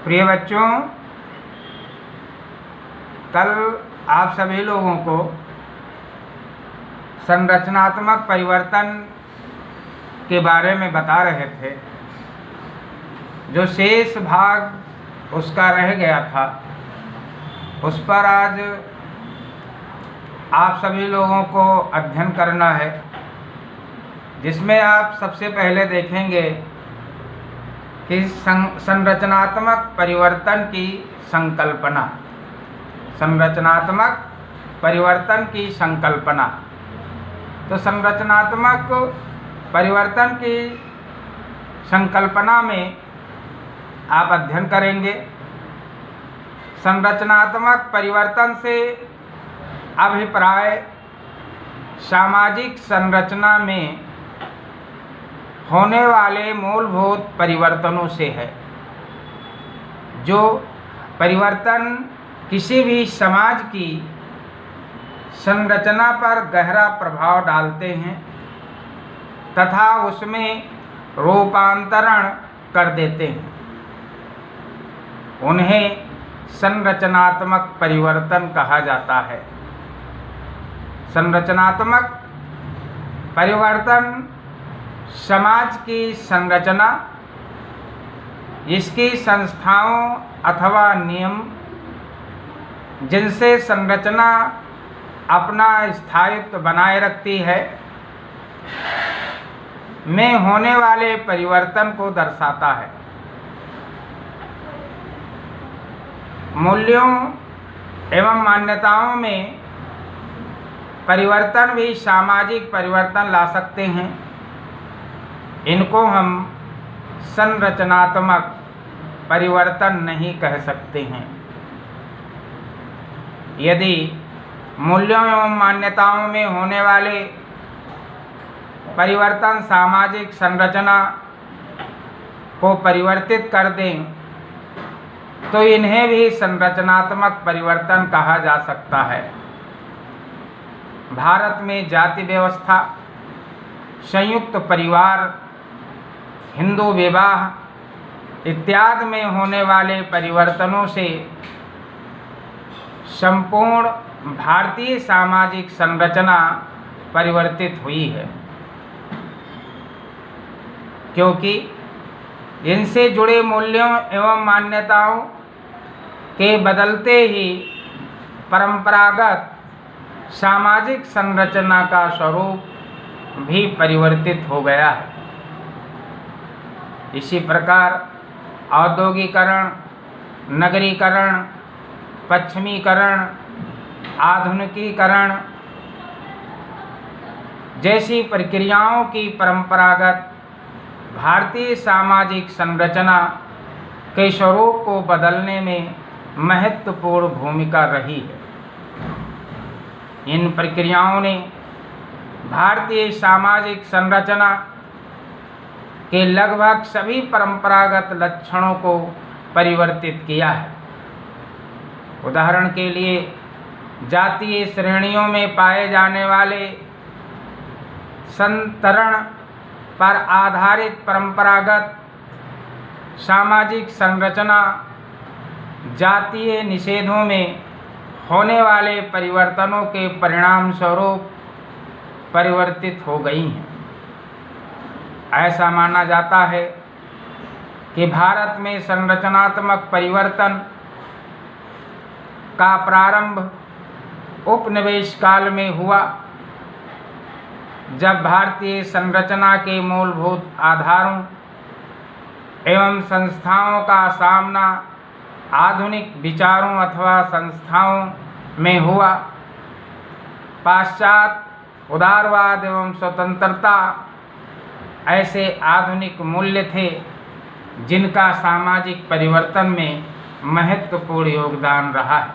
प्रिय बच्चों, कल आप सभी लोगों को संरचनात्मक परिवर्तन के बारे में बता रहे थे। जो शेष भाग उसका रह गया था, उस पर आज आप सभी लोगों को अध्ययन करना है, जिसमें आप सबसे पहले देखेंगे कि संरचनात्मक परिवर्तन की संकल्पना। संरचनात्मक परिवर्तन की संकल्पना। तो संरचनात्मक परिवर्तन की संकल्पना में आप अध्ययन करेंगे संरचनात्मक परिवर्तन से अभिप्राय सामाजिक संरचना में होने वाले मूलभूत परिवर्तनों से है। जो परिवर्तन किसी भी समाज की संरचना पर गहरा प्रभाव डालते हैं तथा उसमें रूपांतरण कर देते हैं, उन्हें संरचनात्मक परिवर्तन कहा जाता है। संरचनात्मक परिवर्तन समाज की संरचना, इसकी संस्थाओं अथवा नियम जिनसे संरचना अपना स्थायित्व बनाए रखती है, में होने वाले परिवर्तन को दर्शाता है। मूल्यों एवं मान्यताओं में परिवर्तन भी सामाजिक परिवर्तन ला सकते हैं। इनको हम संरचनात्मक परिवर्तन नहीं कह सकते हैं। यदि मूल्यों एवं मान्यताओं में होने वाले परिवर्तन सामाजिक संरचना को परिवर्तित कर दें, तो इन्हें भी संरचनात्मक परिवर्तन कहा जा सकता है। भारत में जाति व्यवस्था, संयुक्त परिवार, हिंदू विवाह इत्यादि में होने वाले परिवर्तनों से संपूर्ण भारतीय सामाजिक संरचना परिवर्तित हुई है, क्योंकि इनसे जुड़े मूल्यों एवं मान्यताओं के बदलते ही परंपरागत सामाजिक संरचना का स्वरूप भी परिवर्तित हो गया है। इसी प्रकार औद्योगिकरण, नगरीकरण, पश्चिमीकरण, आधुनिकीकरण जैसी प्रक्रियाओं की परंपरागत भारतीय सामाजिक संरचना के स्वरूप को बदलने में महत्वपूर्ण भूमिका रही है। इन प्रक्रियाओं ने भारतीय सामाजिक संरचना के लगभग सभी परंपरागत लक्षणों को परिवर्तित किया है। उदाहरण के लिए, जातीय श्रेणियों में पाए जाने वाले संतरण पर आधारित परंपरागत सामाजिक संरचना जातीय निषेधों में होने वाले परिवर्तनों के परिणाम स्वरूप परिवर्तित हो गई हैं। ऐसा माना जाता है कि भारत में संरचनात्मक परिवर्तन का प्रारंभ उपनिवेश काल में हुआ, जब भारतीय संरचना के मूलभूत आधारों एवं संस्थाओं का सामना आधुनिक विचारों अथवा संस्थाओं में हुआ। पाश्चात्य उदारवाद एवं स्वतंत्रता ऐसे आधुनिक मूल्य थे जिनका सामाजिक परिवर्तन में महत्वपूर्ण योगदान रहा है।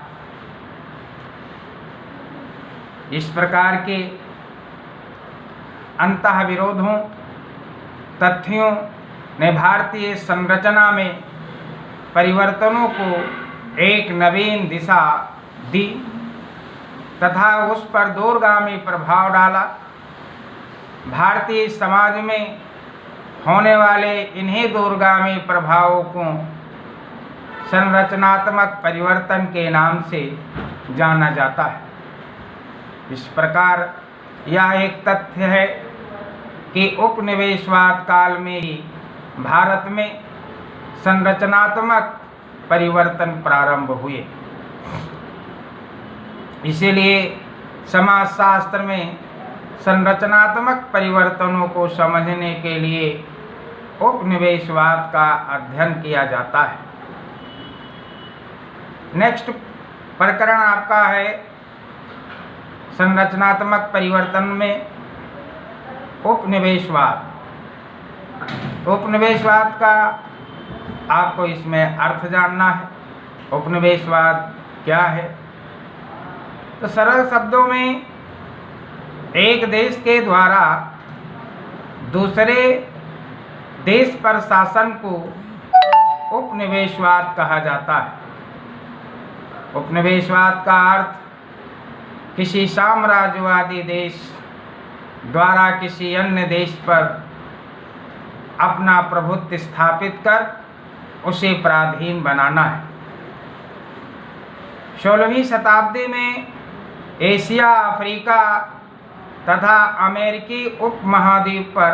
इस प्रकार के अंतःविरोधों तथ्यों ने भारतीय संरचना में परिवर्तनों को एक नवीन दिशा दी तथा उस पर दूरगामी प्रभाव डाला। भारतीय समाज में होने वाले इन्हीं दूरगामी प्रभावों को संरचनात्मक परिवर्तन के नाम से जाना जाता है। इस प्रकार यह एक तथ्य है कि उपनिवेशवाद काल में ही भारत में संरचनात्मक परिवर्तन प्रारंभ हुए। इसीलिए समाजशास्त्र में संरचनात्मक परिवर्तनों को समझने के लिए उपनिवेशवाद का अध्ययन किया जाता है। नेक्स्ट प्रकरण आपका है संरचनात्मक परिवर्तन में उपनिवेशवाद। उपनिवेशवाद का आपको इसमें अर्थ जानना है। उपनिवेशवाद क्या है? तो सरल शब्दों में एक देश के द्वारा दूसरे देश पर शासन को उपनिवेशवाद कहा जाता है। उपनिवेशवाद का अर्थ किसी साम्राज्यवादी देश द्वारा किसी अन्य देश पर अपना प्रभुत्व स्थापित कर उसे पराधीन बनाना है। 16वीं शताब्दी में एशिया, अफ्रीका तथा अमेरिकी उपमहाद्वीप पर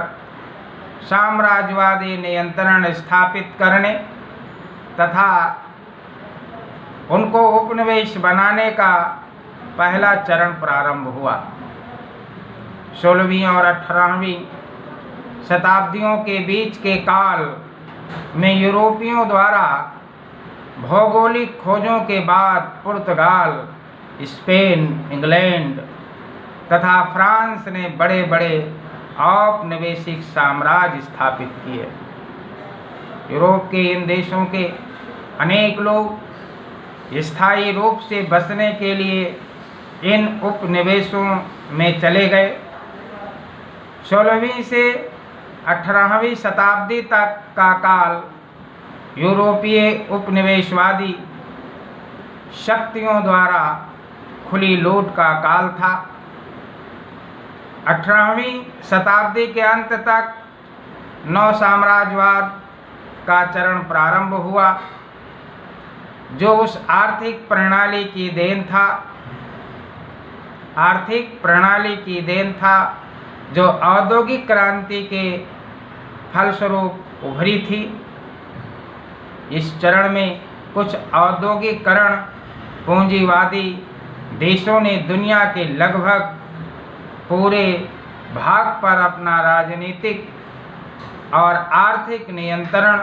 साम्राज्यवादी नियंत्रण स्थापित करने तथा उनको उपनिवेश बनाने का पहला चरण प्रारंभ हुआ। 16वीं और 18वीं शताब्दियों के बीच के काल में यूरोपियों द्वारा भौगोलिक खोजों के बाद पुर्तगाल, स्पेन, इंग्लैंड तथा फ्रांस ने बड़े बड़े औपनिवेशिक साम्राज्य स्थापित किए। यूरोप के इन देशों के अनेक लोग स्थायी रूप से बसने के लिए इन उपनिवेशों में चले गए। 16वीं से 18वीं शताब्दी तक का काल यूरोपीय उपनिवेशवादी शक्तियों द्वारा खुली लूट का काल था। 18वीं शताब्दी के अंत तक नौ साम्राज्यवाद का चरण प्रारंभ हुआ, जो उस आर्थिक प्रणाली की देन था जो औद्योगिक क्रांति के फलस्वरूप उभरी थी। इस चरण में कुछ औद्योगिकरण पूंजीवादी देशों ने दुनिया के लगभग पूरे भाग पर अपना राजनीतिक और आर्थिक नियंत्रण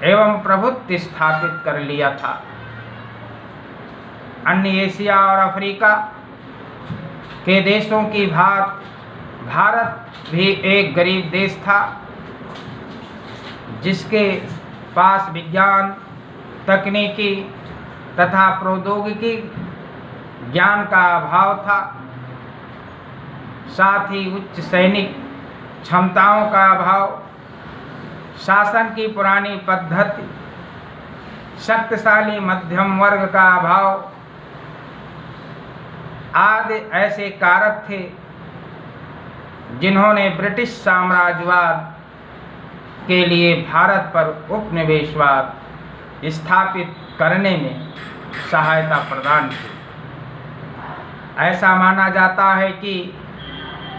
एवं प्रभुत्व स्थापित कर लिया था। अन्य एशिया और अफ्रीका के देशों की भांति भारत भी एक गरीब देश था, जिसके पास विज्ञान, तकनीकी तथा प्रौद्योगिकी ज्ञान का अभाव था। साथ ही उच्च सैनिक क्षमताओं का अभाव, शासन की पुरानी पद्धति, शक्तिशाली मध्यम वर्ग का अभाव आदि ऐसे कारक थे जिन्होंने ब्रिटिश साम्राज्यवाद के लिए भारत पर उपनिवेशवाद स्थापित करने में सहायता प्रदान की। ऐसा माना जाता है कि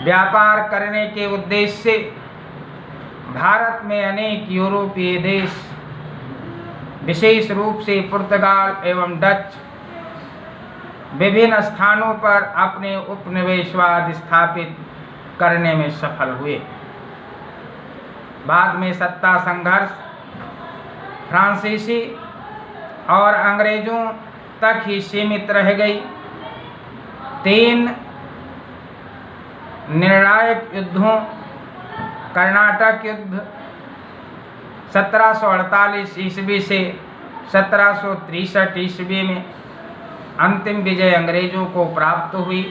व्यापार करने के उद्देश्य से भारत में अनेक यूरोपीय देश, विशेष रूप से पुर्तगाल एवं डच, विभिन्न स्थानों पर अपने उपनिवेशवाद स्थापित करने में सफल हुए। बाद में सत्ता संघर्ष फ्रांसीसी और अंग्रेजों तक ही सीमित रह गई। 3 निर्णायक युद्धों, कर्नाटक युद्ध 1748 ईस्वी से 1763 ईस्वी में अंतिम विजय अंग्रेजों को प्राप्त हुई।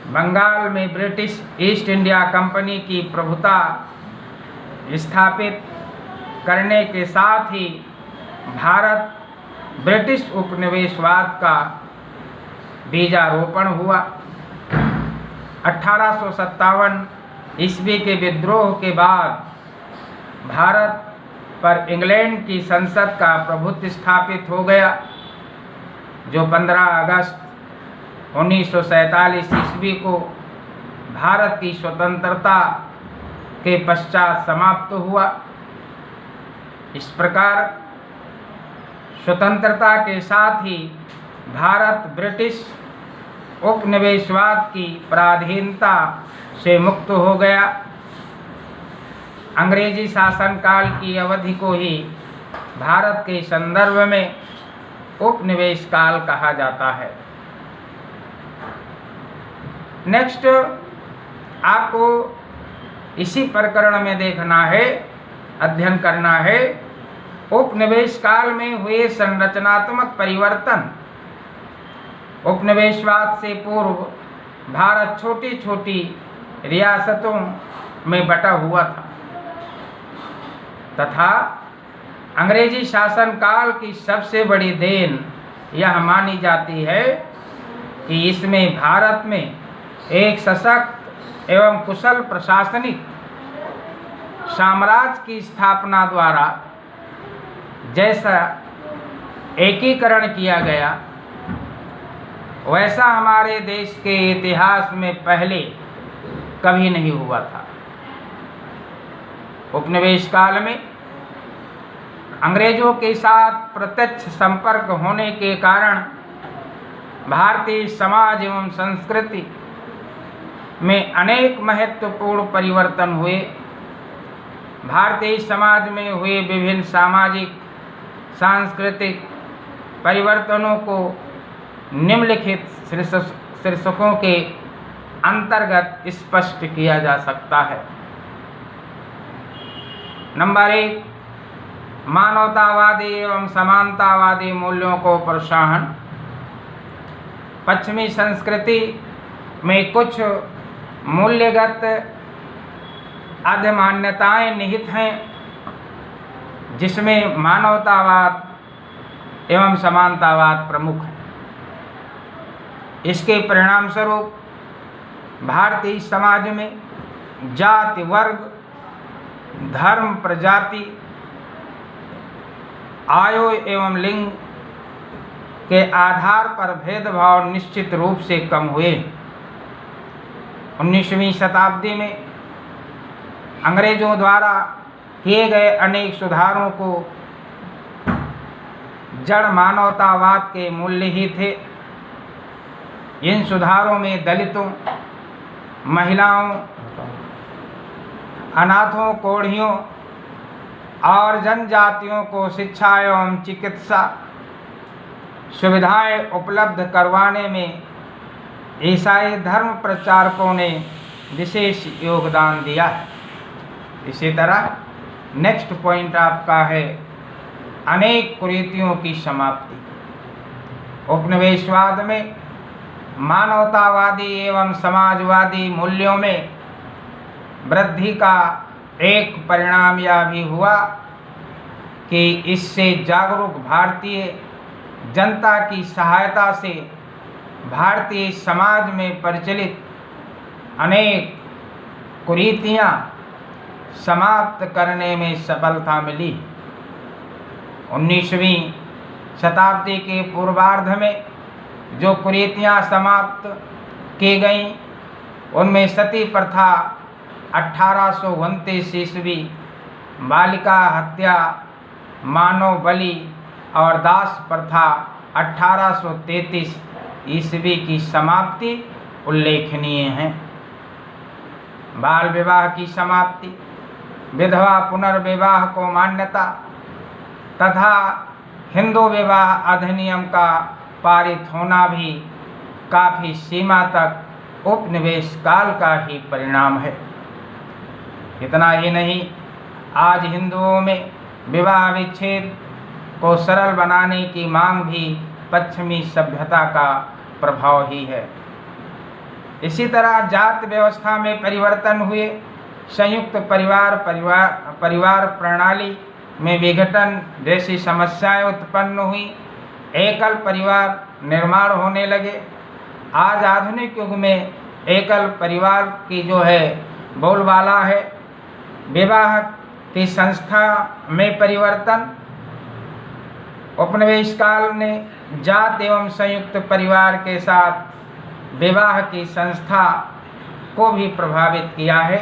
बंगाल में ब्रिटिश ईस्ट इंडिया कंपनी की प्रभुता स्थापित करने के साथ ही भारत ब्रिटिश उपनिवेशवाद का बीजारोपण हुआ। 1857 ईस्वी के विद्रोह के बाद भारत पर इंग्लैंड की संसद का प्रभुत्व स्थापित हो गया, जो 15 अगस्त 1947 ईस्वी को भारत की स्वतंत्रता के पश्चात समाप्त हुआ। इस प्रकार स्वतंत्रता के साथ ही भारत ब्रिटिश उपनिवेशवाद की पराधीनता से मुक्त हो गया। अंग्रेजी शासनकाल की अवधि को ही भारत के संदर्भ में उपनिवेश काल कहा जाता है। नेक्स्ट आपको इसी प्रकरण में देखना है, अध्ययन करना है, उपनिवेश काल में हुए संरचनात्मक परिवर्तन। उपनिवेशवाद से पूर्व भारत छोटी छोटी रियासतों में बटा हुआ था तथा अंग्रेजी शासन काल की सबसे बड़ी देन यह मानी जाती है कि इसमें भारत में एक सशक्त एवं कुशल प्रशासनिक साम्राज्य की स्थापना द्वारा जैसा एकीकरण किया गया, वैसा हमारे देश के इतिहास में पहले कभी नहीं हुआ था। उपनिवेश काल में अंग्रेजों के साथ प्रत्यक्ष संपर्क होने के कारण भारतीय समाज एवं संस्कृति में अनेक महत्वपूर्ण परिवर्तन हुए। भारतीय समाज में हुए विभिन्न सामाजिक सांस्कृतिक परिवर्तनों को निम्नलिखित शीर्षकों के अंतर्गत स्पष्ट किया जा सकता है। नंबर 1, मानवतावादी एवं समानतावादी मूल्यों को प्रोत्साहन। पश्चिमी संस्कृति में कुछ मूल्यगत अधिमान्यताएं निहित हैं, जिसमें मानवतावाद एवं समानतावाद प्रमुख है। इसके परिणाम स्वरूप भारतीय समाज में जाति, वर्ग, धर्म, प्रजाति, आयु एवं लिंग के आधार पर भेदभाव निश्चित रूप से कम हुए। 19वीं शताब्दी में अंग्रेजों द्वारा किए गए अनेक सुधारों को जड़ मानवतावाद के मूल्य ही थे। इन सुधारों में दलितों, महिलाओं, अनाथों, कोढ़ियों और जनजातियों को शिक्षा एवं चिकित्सा सुविधाएं उपलब्ध करवाने में ईसाई धर्म प्रचारकों ने विशेष योगदान दिया है। इसी तरह नेक्स्ट पॉइंट आपका है अनेक कुरीतियों की समाप्ति। उपनिवेशवाद में मानवतावादी एवं समाजवादी मूल्यों में वृद्धि का एक परिणाम यह भी हुआ कि इससे जागरूक भारतीय जनता की सहायता से भारतीय समाज में प्रचलित अनेक कुरीतियां समाप्त करने में सफलता मिली। 19वीं शताब्दी के पूर्वार्ध में जो कुरीतियां समाप्त की गईं, उनमें सती प्रथा 1829 ईस्वी, बालिका हत्या, मानव बलि और दास प्रथा 1833 ईस्वी की समाप्ति उल्लेखनीय है। बाल विवाह की समाप्ति, विधवा पुनर्विवाह को मान्यता तथा हिंदू विवाह अधिनियम का पारित होना भी काफ़ी सीमा तक उपनिवेश काल का ही परिणाम है। इतना ही नहीं, आज हिंदुओं में विवाह विच्छेद को सरल बनाने की मांग भी पश्चिमी सभ्यता का प्रभाव ही है। इसी तरह जाति व्यवस्था में परिवर्तन हुए, संयुक्त परिवार प्रणाली में विघटन जैसी समस्याएं उत्पन्न हुई, एकल परिवार निर्माण होने लगे। आज आधुनिक युग में एकल परिवार की जो है बोलबाला है। विवाह की संस्था में परिवर्तन, उपनिवेश काल ने जात एवं संयुक्त परिवार के साथ विवाह की संस्था को भी प्रभावित किया है।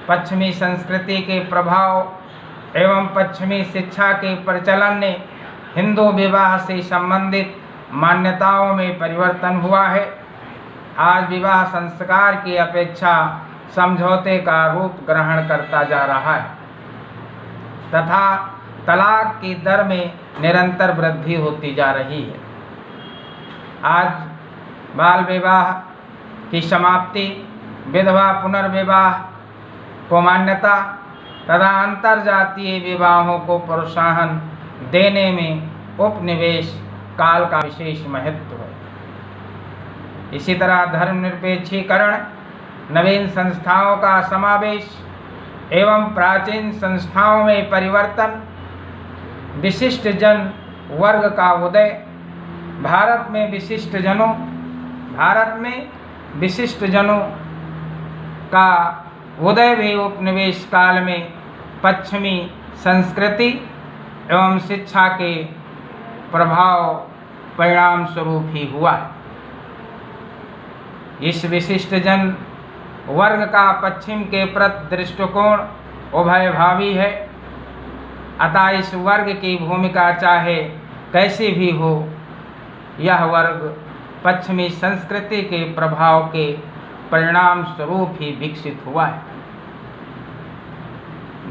पश्चिमी संस्कृति के प्रभाव एवं पश्चिमी शिक्षा के प्रचलन ने हिंदू विवाह से संबंधित मान्यताओं में परिवर्तन हुआ है। आज विवाह संस्कार की अपेक्षा समझौते का रूप ग्रहण करता जा रहा है तथा तलाक की दर में निरंतर वृद्धि होती जा रही है। आज बाल विवाह की समाप्ति, विधवा पुनर्विवाह को मान्यता तथा अंतरजातीय विवाहों को प्रोत्साहन देने में उपनिवेश काल का विशेष महत्व है। इसी तरह धर्मनिरपेक्षीकरण, नवीन संस्थाओं का समावेश एवं प्राचीन संस्थाओं में परिवर्तन, विशिष्ट जन वर्ग का उदय, भारत में विशिष्ट जनों का उदय भी उपनिवेश काल में पश्चिमी संस्कृति एवं शिक्षा के प्रभाव परिणाम स्वरूप ही हुआ है। इस विशिष्ट जन वर्ग का पश्चिम के प्रति दृष्टिकोण उभयभावी है, अतः इस वर्ग की भूमिका चाहे कैसी भी हो, यह वर्ग पश्चिमी संस्कृति के प्रभाव के परिणाम स्वरूप ही विकसित हुआ है।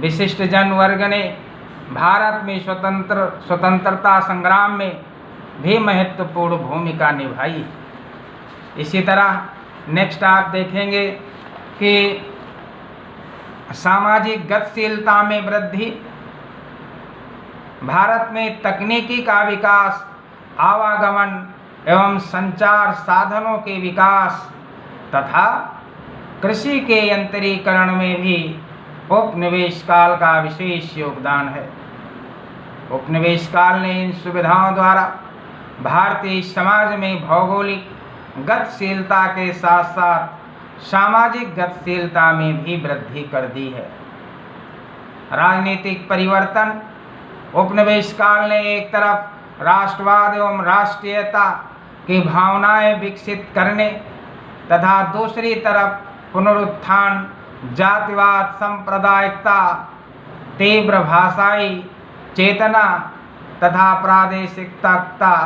विशिष्ट जन वर्ग ने भारत में स्वतंत्रता संग्राम में भी महत्वपूर्ण भूमिका निभाई। इसी तरह नेक्स्ट आप देखेंगे कि सामाजिक गतिशीलता में वृद्धि, भारत में तकनीकी का विकास, आवागमन एवं संचार साधनों के विकास तथा कृषि के यंत्रीकरण में भी उपनिवेश काल का विशेष योगदान है। उपनिवेश काल ने इन सुविधाओं द्वारा भारतीय समाज में भौगोलिक गतिशीलता के साथ साथ सामाजिक गतिशीलता में भी वृद्धि कर दी है। राजनीतिक परिवर्तन, उपनिवेश काल ने एक तरफ राष्ट्रवाद एवं राष्ट्रीयता की भावनाएं विकसित करने तथा दूसरी तरफ पुनरुत्थान, जातिवाद, सांप्रदायिकता, तीव्र भाषाई चेतना तथा प्रादेशिकता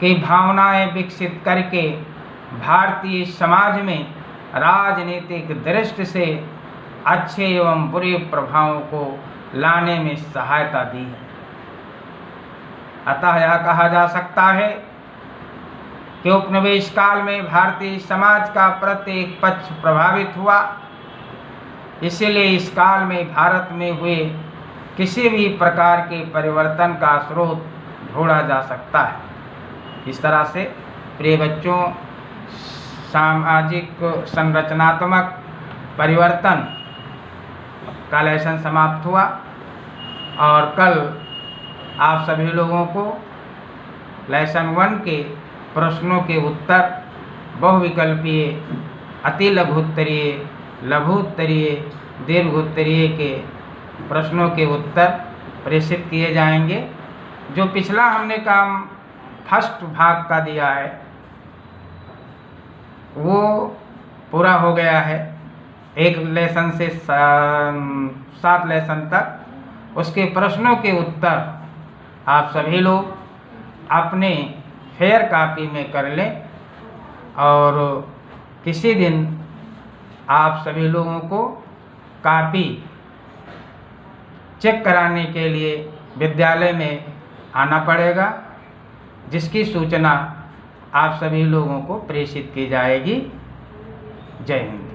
की भावनाएं विकसित करके भारतीय समाज में राजनीतिक दृष्टि से अच्छे एवं बुरे प्रभावों को लाने में सहायता दी है। अतः यह कहा जा सकता है कि उपनिवेश काल में भारतीय समाज का प्रत्येक पक्ष प्रभावित हुआ, इसीलिए इस काल में भारत में हुए किसी भी प्रकार के परिवर्तन का स्रोत ढूंढा जा सकता है। इस तरह से प्रिय बच्चों, सामाजिक संरचनात्मक परिवर्तन का लेसन समाप्त हुआ और कल आप सभी लोगों को लेसन 1 के प्रश्नों के उत्तर बहुविकल्पीय, अति लघुत्तरीय, लघुत्तरीय, दीर्घोत्तरीय के प्रश्नों के उत्तर प्रेषित किए जाएंगे। जो पिछला हमने काम फर्स्ट भाग का दिया है वो पूरा हो गया है, एक लेसन से 7 लेसन तक। उसके प्रश्नों के उत्तर आप सभी लोग अपने फेयर कापी में कर लें और किसी दिन आप सभी लोगों को कापी चेक कराने के लिए विद्यालय में आना पड़ेगा, जिसकी सूचना आप सभी लोगों को प्रेषित की जाएगी। जय हिंद।